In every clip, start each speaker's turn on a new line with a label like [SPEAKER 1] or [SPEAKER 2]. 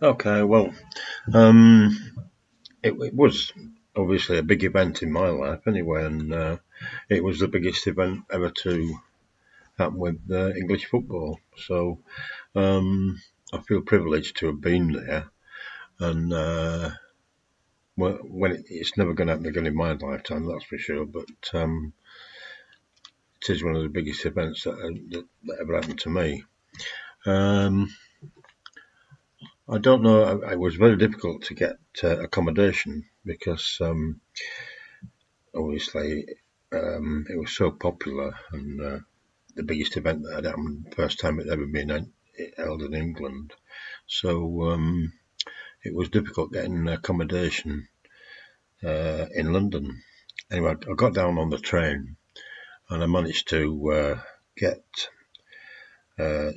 [SPEAKER 1] Okay, well, um, it was obviously a big event in my life anyway, and it was the biggest event ever to happen with English football. So I feel privileged to have been there, and it's never going to happen again in my lifetime, that's for sure. But it is one of the biggest events that ever happened to me. Um, I don't know. It was very difficult to get accommodation because obviously it was so popular and the biggest event that had happened, first time it ever been held in England. So it was difficult getting accommodation in London. Anyway, I got down on the train and I managed to get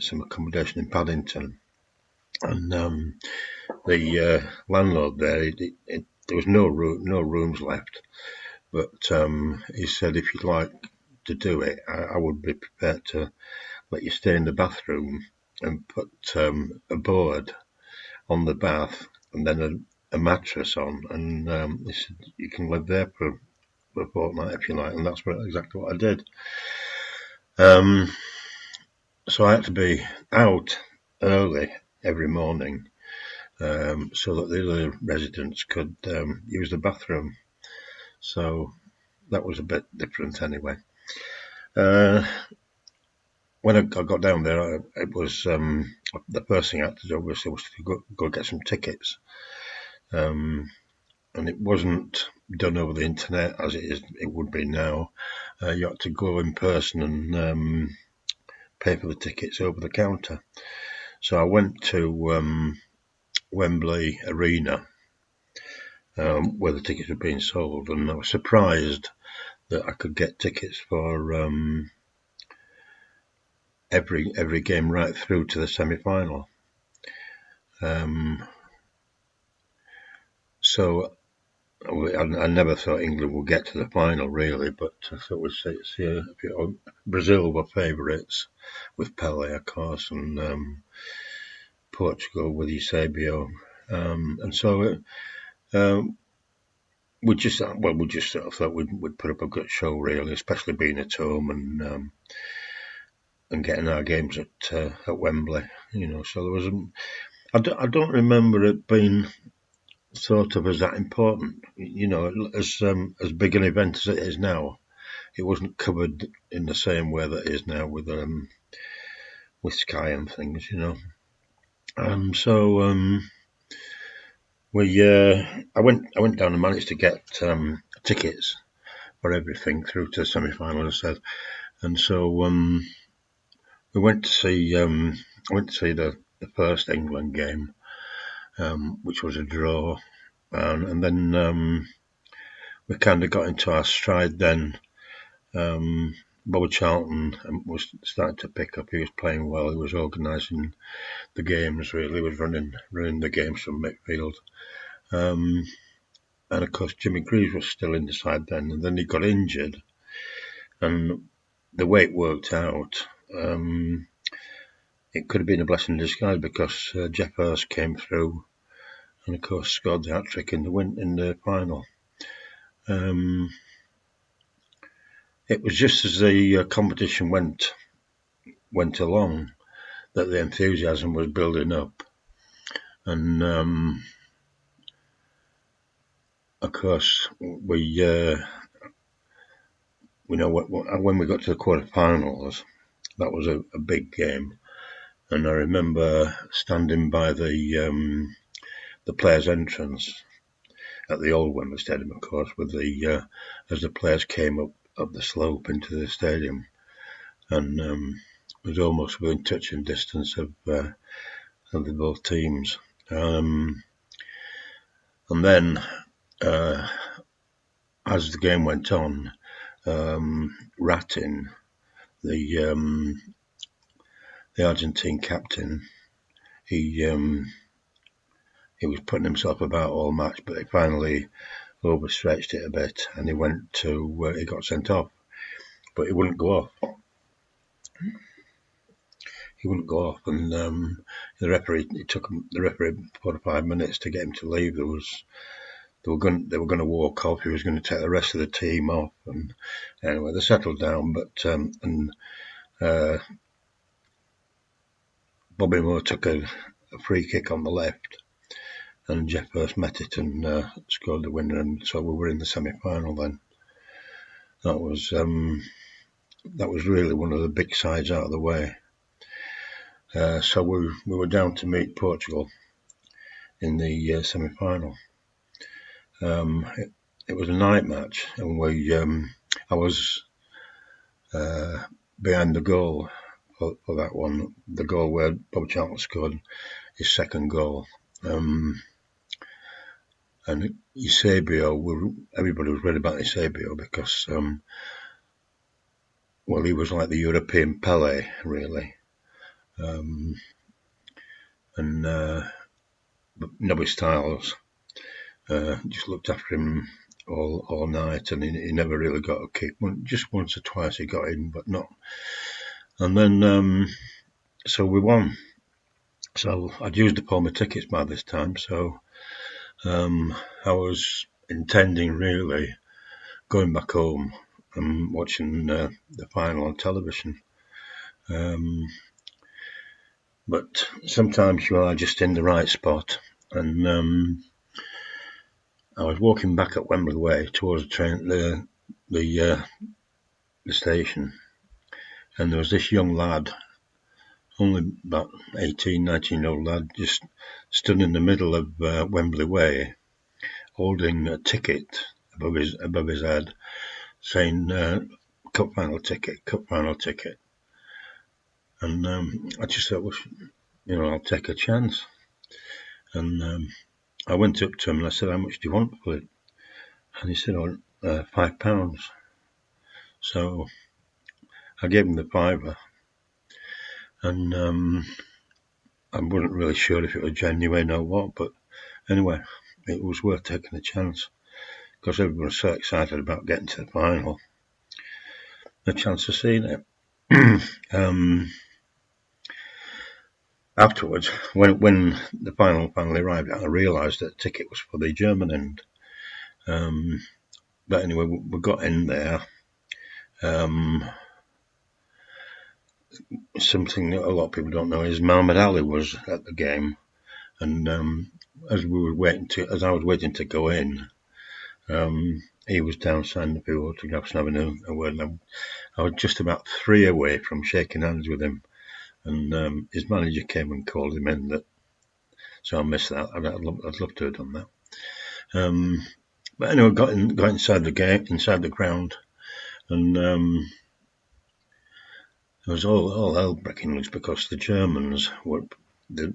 [SPEAKER 1] some accommodation in Paddington. And the landlord there, there was no rooms left. But he said if you'd like to do it, I would be prepared to let you stay in the bathroom and put a board on the bath and then a mattress on, and he said you can live there for a fortnight if you like, and that's exactly what I did. Um, so I had to be out early every morning so that the other residents could use the bathroom. So that was a bit different anyway. When I got down there, it was the first thing I had to do obviously was to go get some tickets, and it wasn't done over the internet as it would be now. You had to go in person and pay for the tickets over the counter. So I went to Wembley Arena where the tickets were being sold, and I was surprised that I could get tickets for every game right through to the semi-final. So I never thought England would get to the final really, but I thought we'd see Brazil were favourites with Pelé, of course, and Portugal with Eusebio, and so we just sort of thought we'd put up a good show really, especially being at home and getting our games at Wembley, So there was I don't remember it being thought of as that important, as big an event as it is now. It wasn't covered in the same way that it is now with Sky and things, So I went down and managed to get tickets for everything through to the semi-final, as I said, and so we went to see the first England game, which was a draw, and then we kind of got into our stride then. Bobby Charlton was starting to pick up. He was playing well. He was organising the games really. He was running the games from midfield. And of course Jimmy Greaves was still in the side then, and then he got injured. And the way it worked out, it could have been a blessing in disguise because Jeff Hurst came through and of course scored the hat-trick in the final. It was just as the competition went along that the enthusiasm was building up, and of course we know when we got to the quarterfinals, that was a big game, and I remember standing by the players' entrance at the old Wembley Stadium, of course, with as the players came up the slope into the stadium, and it was almost within touching distance of the both teams. And then, as the game went on, Ratin, the Argentine captain, he was putting himself about all match, but he finally overstretched it a bit, and he got sent off, but he wouldn't go off. he wouldn't go off, and it took the referee 4 or 5 minutes to get him to leave. They were going to walk off. He was going to take the rest of the team off, and anyway, they settled down. But Bobby Moore took a free kick on the left, and Jeff Hurst met it and scored the winner, and so we were in the semi-final then. That was really one of the big sides out of the way. So we were down to meet Portugal in the semi-final. It was a night match, and I was behind the goal for that one, the goal where Bob Charlton scored his second goal. And Eusebio, everybody was read about Eusebio because, he was like the European Pele, really. But Nobby Stiles just looked after him all night, and he never really got a kick. Just once or twice he got in, but not. And then, so we won. So I'd used up all my tickets by this time, so I was intending really going back home and watching the final on television. But sometimes you are just in the right spot, and I was walking back up Wembley Way towards the station, and there was this young lad, only about 18, 19-year-old lad, just stood in the middle of Wembley Way, holding a ticket above his head, saying cup final ticket. And I just thought, I'll take a chance. And I went up to him and I said, "How much do you want for it?" And he said, £5. So I gave him the £5, and I wasn't really sure if it was genuine or what, but anyway, it was worth taking a chance because everyone was so excited about getting to the final, the chance of seeing it. Afterwards, when the final finally arrived, I realised that the ticket was for the German end. But anyway, we got in there. Something that a lot of people don't know is Muhammad Ali was at the game, and as I was waiting to go in, he was down signing a few autographs and having a word. And I was just about 3 away from shaking hands with him, and his manager came and called him in. So I missed that. I'd love to have done that. But anyway, got inside the ground, and it was all hell breaking loose because the Germans they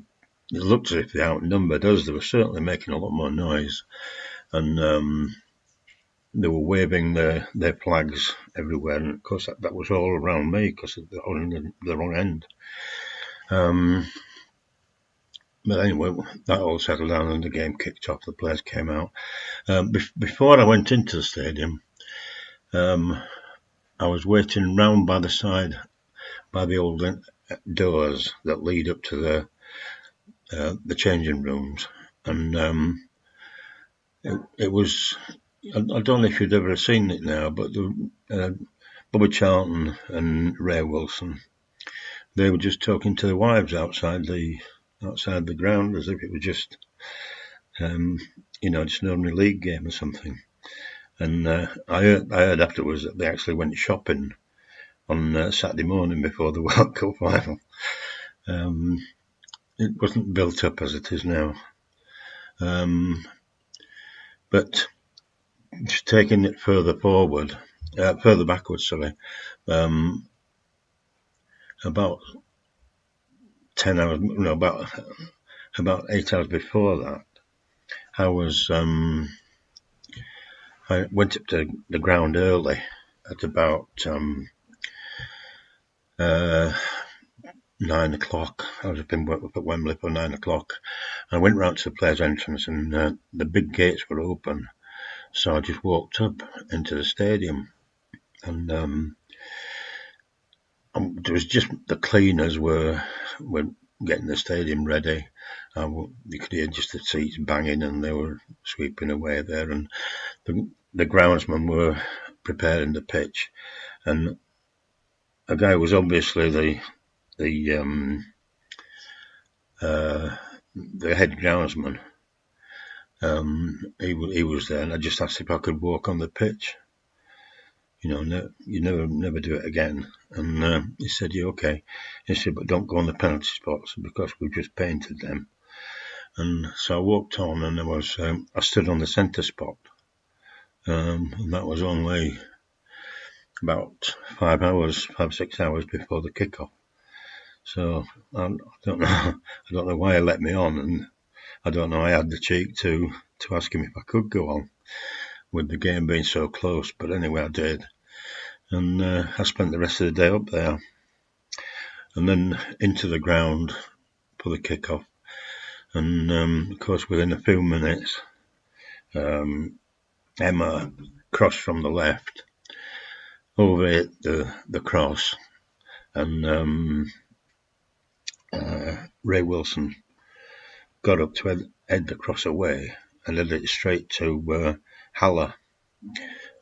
[SPEAKER 1] looked as if they outnumbered us. They were certainly making a lot more noise, and they were waving their flags everywhere. And of course, that was all around me because they were on the wrong end. But anyway, that all settled down and the game kicked off. The players came out. Before I went into the stadium, I was waiting round by the side, by the old doors that lead up to the changing rooms, and it was. I don't know if you'd ever seen it now, but Bobby Charlton and Ray Wilson, they were just talking to their wives outside the ground as if it was just just an ordinary league game or something. And I heard afterwards that they actually went shopping on Saturday morning before the World Cup final. It wasn't built up as it is now. But just taking it further backwards, about 10 hours, about 8 hours before that, I went up to the ground early at about 9 o'clock. I was up at Wembley for 9 o'clock. I went round to the players' entrance, and the big gates were open. So I just walked up into the stadium, and there was just the cleaners were getting the stadium ready. You could hear just the seats banging, and they were sweeping away there. And the groundsmen were preparing the pitch, and a guy was obviously the head groundsman. He was there, and I just asked if I could walk on the pitch. You never do it again. And he said, "Yeah, okay." He said, "But don't go on the penalty spots because we've just painted them." And so I walked on, and I stood on the centre spot, and that was only about 6 hours before the kickoff. So I don't know why he let me on, and I don't know. I had the cheek to ask him if I could go on, with the game being so close. But anyway, I did, and I spent the rest of the day up there, and then into the ground for the kickoff. And of course, within a few minutes, Emma crossed from the left over the cross, and Ray Wilson got up to head the cross away and headed it straight to Haller,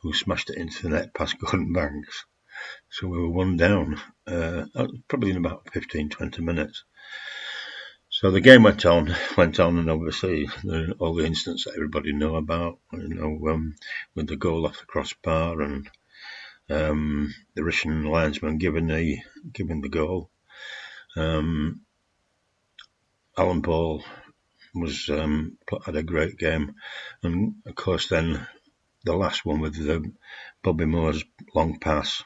[SPEAKER 1] who smashed it into the net past Gordon Banks. So we were 1 down, probably in about 15-20 minutes. So the game went on, and obviously all the incidents that everybody know about, with the goal off the crossbar and the Russian linesman giving the goal. Alan Ball had a great game, and of course then the last one with Bobby Moore's long pass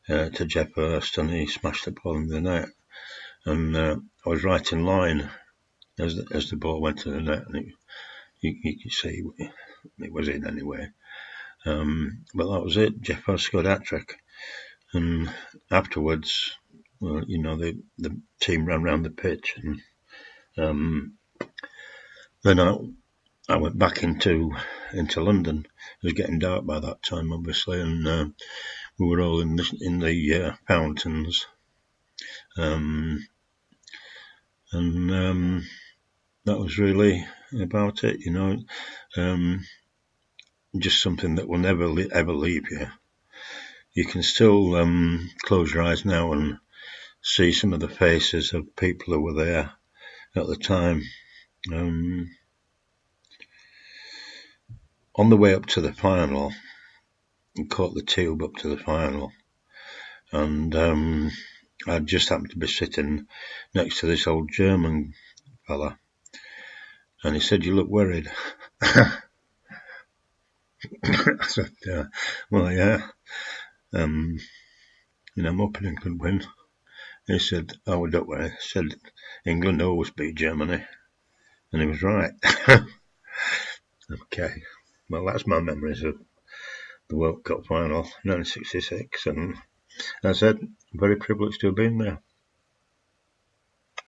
[SPEAKER 1] to Jeff Hurst, and he smashed the ball in the net. And I was right in line as the ball went to the net, and you could see it was in anyway. But that was it. Jeff Hurst scored a hat-trick, and afterwards, well, the team ran around the pitch, and then I went back into London. It was getting dark by that time, obviously, and we were all in the fountains. And that was really about it, just something that will never ever leave you. You can still close your eyes now and see some of the faces of people who were there at the time. On the way up to the final, I caught the tube up to the final, and I just happened to be sitting next to this old German fella, and he said, "You look worried." I said, "Well, yeah, I'm hoping England could win." He said, "Oh, don't worry." He said, "England always beat Germany," and he was right. Okay, well, that's my memories of the World Cup final, 1966, and as I said, very privileged to have been there.